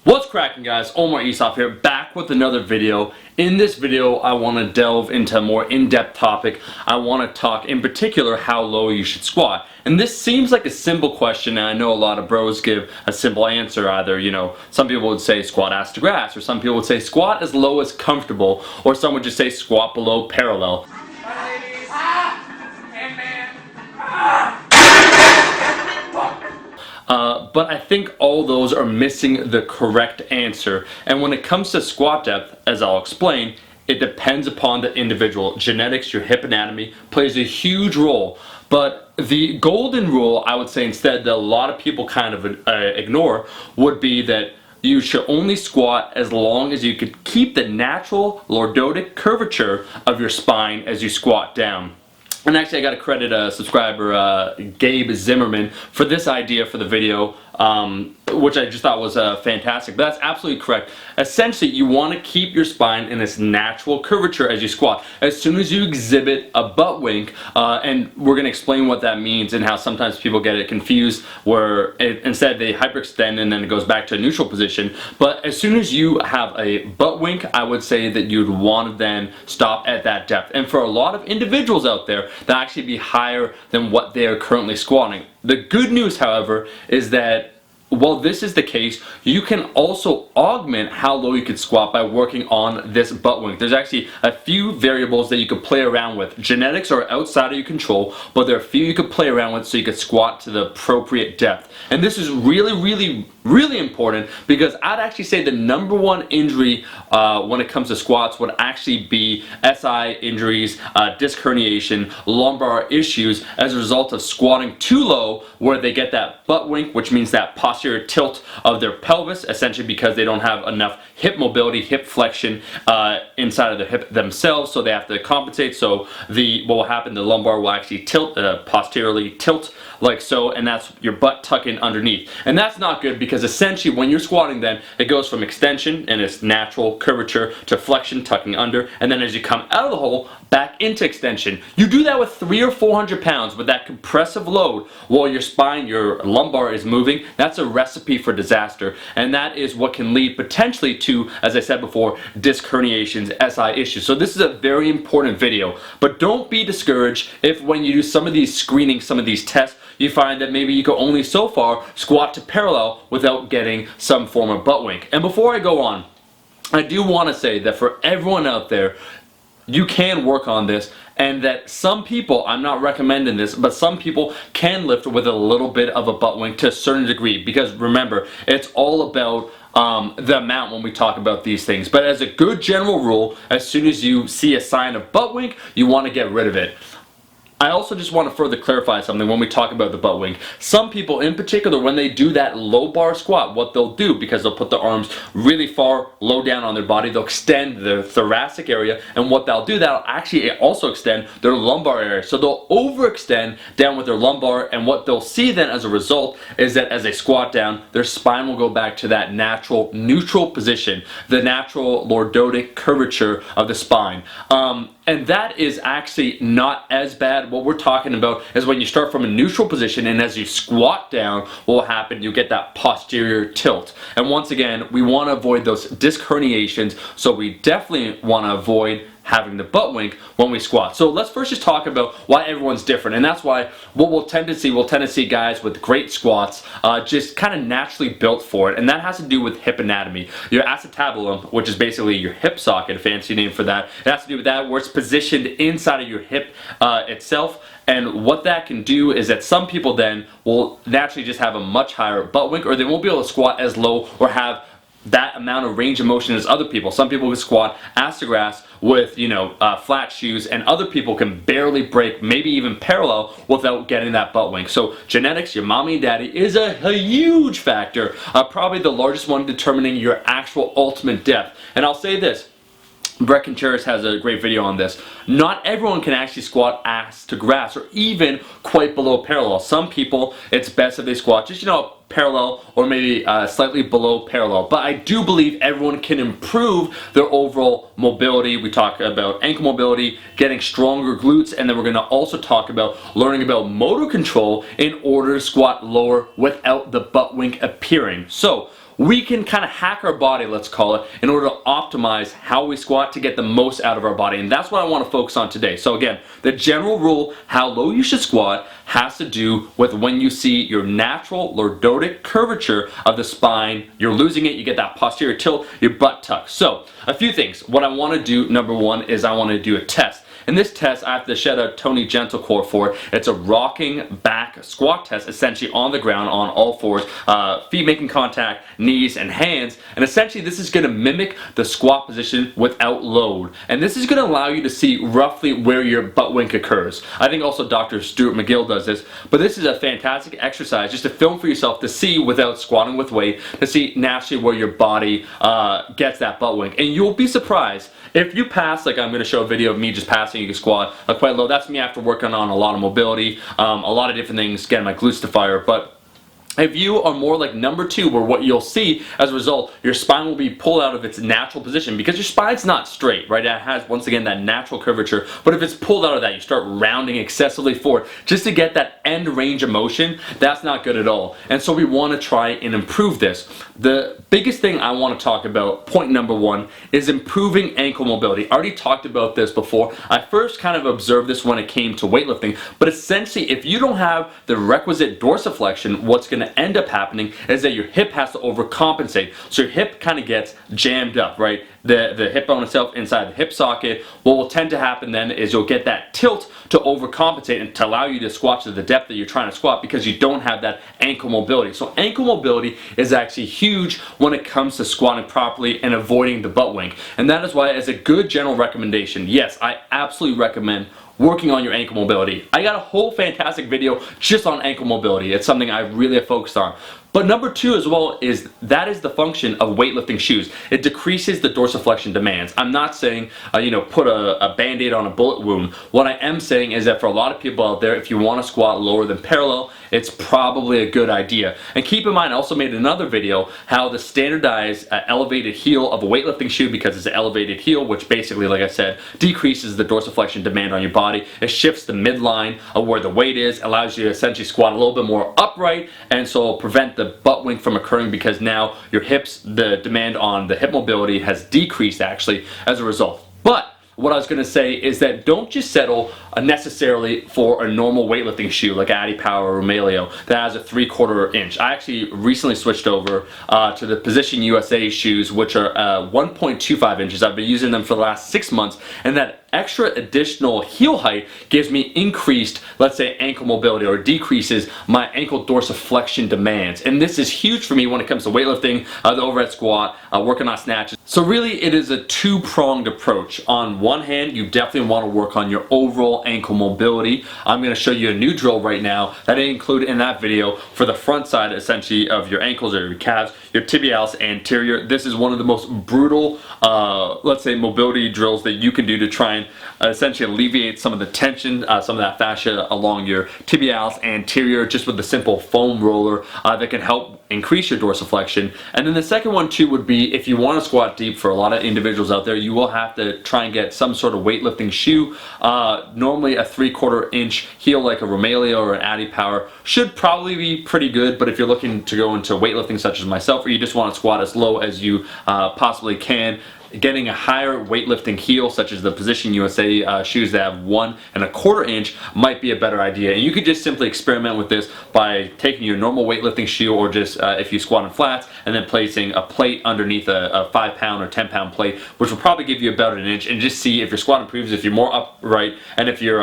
What's cracking, guys? Omar Isaf here, back with another video. In this video, I want to delve into a more in-depth topic. I want to talk in particular how low you should squat. And this seems like a simple question, and I know a lot of bros give a simple answer. Either, some people would say squat ass to grass, or some people would say squat as low as comfortable, or some would just say squat below parallel. But I think all those are missing the correct answer. And when it comes to squat depth, as I'll explain, it depends upon the individual. Genetics, your hip anatomy, plays a huge role. But the golden rule, I would say instead, that a lot of people kind of ignore, would be that you should only squat as long as you could keep the natural lordotic curvature of your spine as you squat down. And actually, I got to credit a subscriber, Gabe Zimmerman, for this idea for the video, which I just thought was fantastic. But that's absolutely correct. Essentially, you want to keep your spine in this natural curvature as you squat. As soon as you exhibit a butt wink, and we're going to explain what that means and how sometimes people get it confused, where instead they hyperextend and then it goes back to a neutral position. But as soon as you have a butt wink, I would say that you'd want to then stop at that depth. And for a lot of individuals out there, that actually be higher than what they are currently squatting. The good news, however, is that while this is the case, you can also augment how low you could squat by working on this butt wink. There's actually a few variables that you could play around with. Genetics are outside of your control, but there are a few you could play around with so you could squat to the appropriate depth. And this is really important, because I'd actually say the number one injury when it comes to squats would actually be SI injuries, disc herniation, lumbar issues as a result of squatting too low, where they get that butt wink, which means that posterior tilt of their pelvis, essentially because they don't have enough hip mobility, hip flexion inside of the hip themselves, so they have to compensate. So what will happen, the lumbar will actually tilt, posteriorly tilt like so, and that's your butt tucking underneath. And that's not good, because essentially when you're squatting, then it goes from extension and its natural curvature to flexion, tucking under, and then as you come out of the hole, back into extension. You do that with 300 or 400 pounds with that compressive load while your spine, your lumbar is moving. That's a recipe for disaster, and that is what can lead potentially to, as I said before, disc herniations, SI issues. So this is a very important video, but don't be discouraged if when you do some of these screenings, some of these tests, you find that maybe you can only so far squat to parallel without getting some form of butt wink. And before I go on, I do want to say that for everyone out there, you can work on this, and that some people, I'm not recommending this, but some people can lift with a little bit of a butt wink to a certain degree, because remember, it's all about the amount when we talk about these things. But as a good general rule, as soon as you see a sign of butt wink, you want to get rid of it. I also just want to further clarify something when we talk about the butt wink. Some people in particular, when they do that low bar squat, what they'll do, because they'll put the arms really far low down on their body, they'll extend the thoracic area, and what they'll do, that'll actually also extend their lumbar area. So they'll overextend down with their lumbar, and what they'll see then as a result is that as they squat down, their spine will go back to that natural neutral position, the natural lordotic curvature of the spine. And that is actually not as bad. What we're talking about is when you start from a neutral position, and as you squat down, what will happen, you'll get that posterior tilt. And once again, we want to avoid those disc herniations, so we definitely want to avoid having the butt wink when we squat. So let's first just talk about why everyone's different, and that's why what we'll tend to see guys with great squats just kind of naturally built for it, and that has to do with hip anatomy. Your acetabulum, which is basically your hip socket, a fancy name for that, it has to do with that, where it's positioned inside of your hip itself. And what that can do is that some people then will naturally just have a much higher butt wink, or they won't be able to squat as low or have that amount of range of motion as other people. Some people will squat ass to grass with flat shoes, and other people can barely break, maybe even parallel, without getting that butt wink. So genetics, your mommy and daddy, is a huge factor, probably the largest one determining your actual ultimate depth. And I'll say this, Brett Contreras has a great video on this. Not everyone can actually squat ass to grass, or even quite below parallel. Some people, it's best if they squat just parallel, or maybe slightly below parallel. But I do believe everyone can improve their overall mobility. We talk about ankle mobility, getting stronger glutes, and then we're going to also talk about learning about motor control in order to squat lower without the butt wink appearing. So we can kind of hack our body, let's call it, in order to optimize how we squat to get the most out of our body. And that's what I want to focus on today. So again, the general rule, how low you should squat, has to do with when you see your natural lordotic curvature of the spine, you're losing it, you get that posterior tilt, your butt tuck. So a few things. What I want to do, number one, is I want to do a test. In this test, I have to shout out Tony Gentlecore for it. It's a rocking back squat test, essentially on the ground on all fours, feet making contact, knees and hands. And essentially this is going to mimic the squat position without load. And this is going to allow you to see roughly where your butt wink occurs. I think also Dr. Stuart McGill does this. But this is a fantastic exercise just to film for yourself to see without squatting with weight, to see naturally where your body gets that butt wink. And you'll be surprised. If you pass, like I'm going to show a video of me just passing, you can squat quite low. That's me after working on a lot of mobility, a lot of different things, getting my glutes to fire. But if you are more like number two, where what you'll see as a result, your spine will be pulled out of its natural position because your spine's not straight, right? It has, once again, that natural curvature. But if it's pulled out of that, you start rounding excessively forward just to get that end range of motion. That's not good at all. And so we want to try and improve this. The biggest thing I want to talk about, point number one, is improving ankle mobility. I already talked about this before. I first kind of observed this when it came to weightlifting. But essentially, if you don't have the requisite dorsiflexion, what's going to end up happening is that your hip has to overcompensate. So your hip kind of gets jammed up, right? The hip bone itself inside the hip socket. What will tend to happen then is you'll get that tilt to overcompensate and to allow you to squat to the depth that you're trying to squat because you don't have that ankle mobility. So ankle mobility is actually huge when it comes to squatting properly and avoiding the butt wink. And that is why, as a good general recommendation, yes, I absolutely recommend working on your ankle mobility. I got a whole fantastic video just on ankle mobility. It's something I really have focused on. But number two as well is that is the function of weightlifting shoes. It decreases the dorsiflexion demands. I'm not saying, put a band-aid on a bullet wound. What I am saying is that for a lot of people out there, if you want to squat lower than parallel, it's probably a good idea. And keep in mind, I also made another video how the standardized elevated heel of a weightlifting shoe, because it's an elevated heel, which basically, like I said, decreases the dorsiflexion demand on your body. It shifts the midline of where the weight is, allows you to essentially squat a little bit more upright, and so prevent the butt wink from occurring because now your hips, the demand on the hip mobility has decreased actually as a result. But what I was going to say is that don't just settle necessarily for a normal weightlifting shoe like Addy Power or Romelio that has a 3/4 inch. I actually recently switched over to the Position USA shoes, which are 1.25 inches. I've been using them for the last 6 months, and that extra additional heel height gives me increased, let's say, ankle mobility, or decreases my ankle dorsiflexion demands. And this is huge for me when it comes to weightlifting, the overhead squat, working on snatches. So really it is a two-pronged approach. On one hand, you definitely want to work on your overall ankle mobility. I'm going to show you a new drill right now that I included in that video for the front side essentially of your ankles or your calves, your tibialis anterior. This is one of the most brutal, let's say, mobility drills that you can do to try and essentially alleviate some of the tension, some of that fascia along your tibialis anterior, just with the simple foam roller that can help increase your dorsiflexion. And then the second one too would be, if you want to squat deep, for a lot of individuals out there, you will have to try and get some sort of weightlifting shoe. Normally a 3/4 inch heel like a Romelio or an Addy Power should probably be pretty good, but if you're looking to go into weightlifting such as myself, or you just want to squat as low as you possibly can, getting a higher weightlifting heel such as the Position USA shoes that have 1.25 inch might be a better idea. And you could just simply experiment with this by taking your normal weightlifting shoe, or just if you squat in flats, and then placing a plate underneath a 5-pound or 10-pound plate, which will probably give you about 1 inch, and just see if your squat improves, if you're more upright, and if your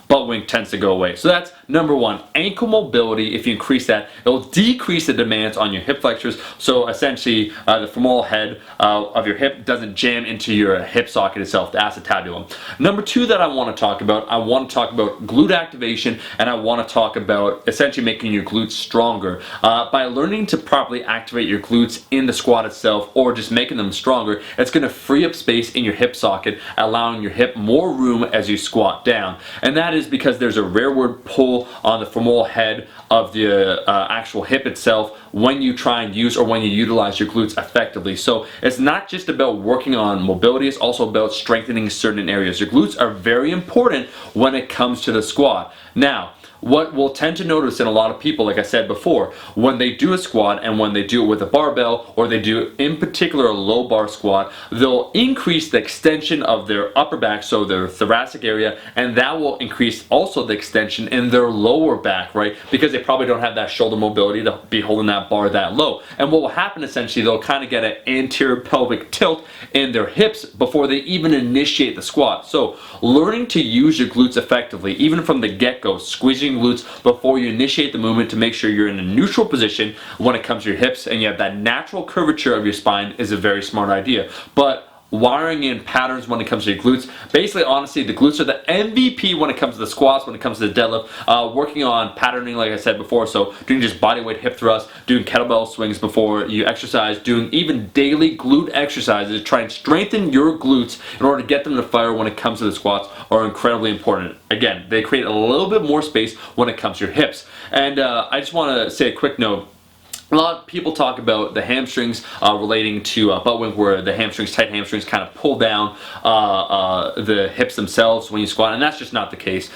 butt wink tends to go away. So that's number one. Ankle mobility, if you increase that, it will decrease the demands on your hip flexors. So essentially the femoral head of your hip doesn't jam into your hip socket itself, the acetabulum. Number two that I want to talk about, I want to talk about glute activation, and I want to talk about essentially making your glutes stronger. By learning to properly activate your glutes in the squat itself, or just making them stronger, it's going to free up space in your hip socket, allowing your hip more room as you squat down. And that is because there's a rearward pull on the femoral head of the actual hip itself when you try and use, or when you utilize, your glutes effectively. So it's not just about working on mobility, it's also about strengthening certain areas. Your glutes are very important when it comes to the squat. Now, what we'll tend to notice in a lot of people, like I said before, when they do a squat and when they do it with a barbell, or they do in particular a low bar squat, they'll increase the extension of their upper back, so their thoracic area, and that will increase also the extension in their lower back, right? Because they probably don't have that shoulder mobility to be holding that bar that low. And what will happen essentially, they'll kind of get an anterior pelvic tilt in their hips before they even initiate the squat. So learning to use your glutes effectively, even from the get-go, squeezing glutes before you initiate the movement to make sure you're in a neutral position when it comes to your hips and you have that natural curvature of your spine, is a very smart idea. But wiring in patterns when it comes to your glutes. Basically, honestly, the glutes are the MVP when it comes to the squats, when it comes to the deadlift. Working on patterning, like I said before, so doing just bodyweight hip thrusts, doing kettlebell swings before you exercise, doing even daily glute exercises to try and strengthen your glutes in order to get them to fire when it comes to the squats are incredibly important. Again, they create a little bit more space when it comes to your hips. And I just want to say a quick note. A lot of people talk about the hamstrings relating to butt wink, where the hamstrings, tight hamstrings, kind of pull down the hips themselves when you squat, and that's just not the case.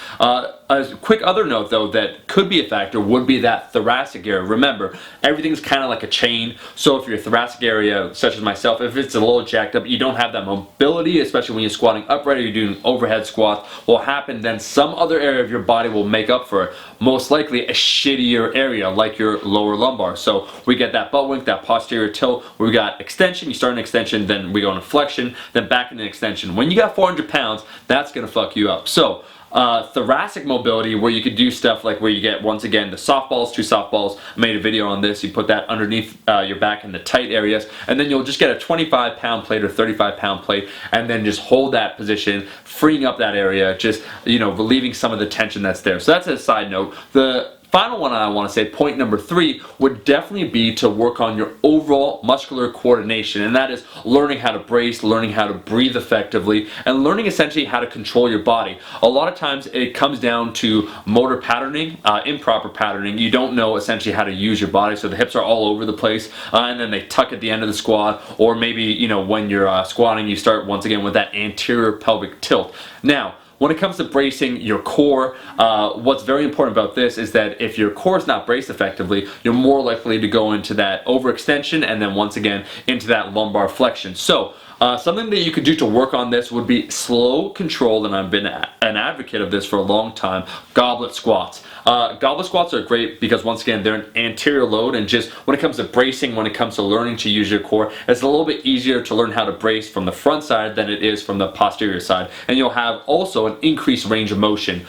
A quick other note though that could be a factor would be that thoracic area. Remember, everything's kind of like a chain, so if your thoracic area, such as myself, if it's a little jacked up, you don't have that mobility, especially when you're squatting upright or you're doing overhead squats, will happen, then some other area of your body will make up for it. Most likely a shittier area like your lower lumbar. So we get that butt wink, that posterior tilt, where we got extension, you start an extension, then we go into flexion, then back into extension. When you got 400 pounds, that's gonna fuck you up. So thoracic mobility, where you could do stuff like where you get, once again, the softballs, 2 softballs. I made a video on this. You put that underneath your back in the tight areas, and then you'll just get a 25-pound plate or 35-pound plate, and then just hold that position, freeing up that area, just, you know, relieving some of the tension that's there. So that's a side note. The final one I want to say, point number 3, would definitely be to work on your overall muscular coordination, and that is learning how to brace, learning how to breathe effectively, and learning essentially how to control your body. A lot of times it comes down to motor patterning, improper patterning. You don't know essentially how to use your body, so the hips are all over the place, and then they tuck at the end of the squat, or maybe, you know, when you're squatting, you start once again with that anterior pelvic tilt. Now, when it comes to bracing your core, what's very important about this is that if your core is not braced effectively, you're more likely to go into that overextension and then once again into that lumbar flexion. So something that you could do to work on this would be slow, controlled, and I've been an advocate of this for a long time, goblet squats. Goblet squats are great because, once again, they're an anterior load, and just when it comes to bracing, when it comes to learning to use your core, it's a little bit easier to learn how to brace from the front side than it is from the posterior side, and you'll have also an increased range of motion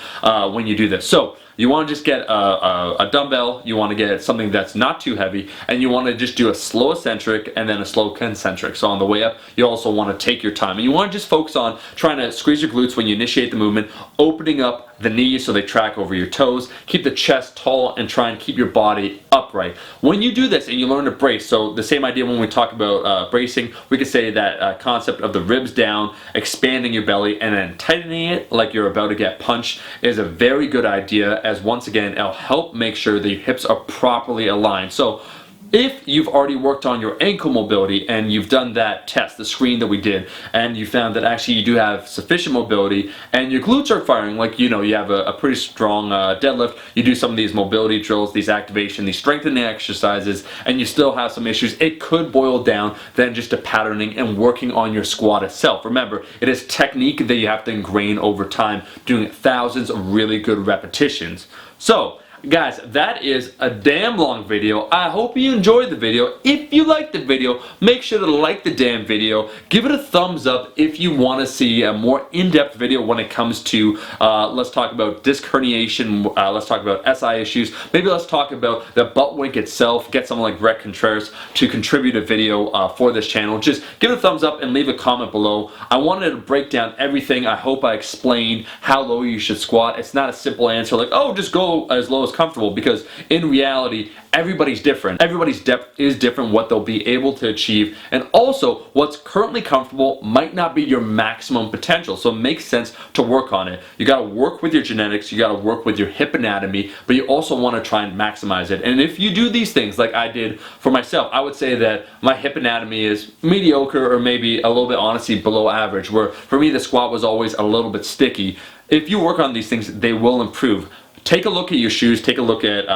when you do this. So you want to just get a dumbbell, you want to get something that's not too heavy, and you want to just do a slow eccentric and then a slow concentric. So on the way up, you also want to take your time, and you want to just focus on trying to squeeze your glutes when you initiate the movement, opening up the knees so they track over your toes, keep the chest tall, and try and keep your body upright. When you do this and you learn to brace, so the same idea when we talk about bracing, we could say that concept of the ribs down, expanding your belly, and then tightening it like you're about to get punched is a very good idea, as once again, it'll help make sure that your hips are properly aligned. So if you've already worked on your ankle mobility and you've done that test, the screen that we did, and you found that actually you do have sufficient mobility and your glutes are firing, like, you know, you have a pretty strong deadlift, you do some of these mobility drills, these activation, these strengthening exercises, and you still have some issues, it could boil down then just to patterning and working on your squat itself. Remember, it is technique that you have to ingrain over time, doing thousands of really good repetitions. So, guys, that is a damn long video. I hope you enjoyed the video. If you liked the video, make sure to like the damn video. Give it a thumbs up if you want to see a more in-depth video when it comes to, let's talk about disc herniation, let's talk about SI issues, maybe let's talk about the butt wink itself, get someone like Brett Contreras to contribute a video for this channel. Just give it a thumbs up and leave a comment below. I wanted to break down everything. I hope I explained how low you should squat. It's not a simple answer like, oh, just go as low as comfortable, because in reality everybody's different. Everybody's depth is different, what they'll be able to achieve, and also what's currently comfortable might not be your maximum potential, so it makes sense to work on it. You got to work with your genetics, you got to work with your hip anatomy, but you also want to try and maximize it. And if you do these things like I did for myself, I would say that my hip anatomy is mediocre, or maybe a little bit honestly below average, where for me the squat was always a little bit sticky. If you work on these things, they will improve. take a look at your shoes, take a look at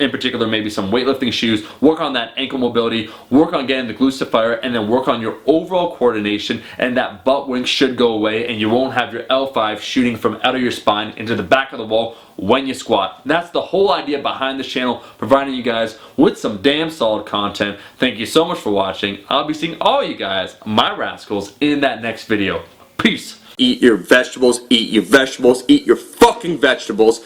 in particular maybe some weightlifting shoes, work on that ankle mobility, work on getting the glutes to fire, and then work on your overall coordination, and that butt wink should go away and you won't have your L5 shooting from out of your spine into the back of the wall when you squat. That's the whole idea behind this channel, providing you guys with some damn solid content. Thank you so much for watching. I'll be seeing all you guys, my rascals, in that next video. Peace. Eat your vegetables, eat your vegetables, eat your fucking vegetables.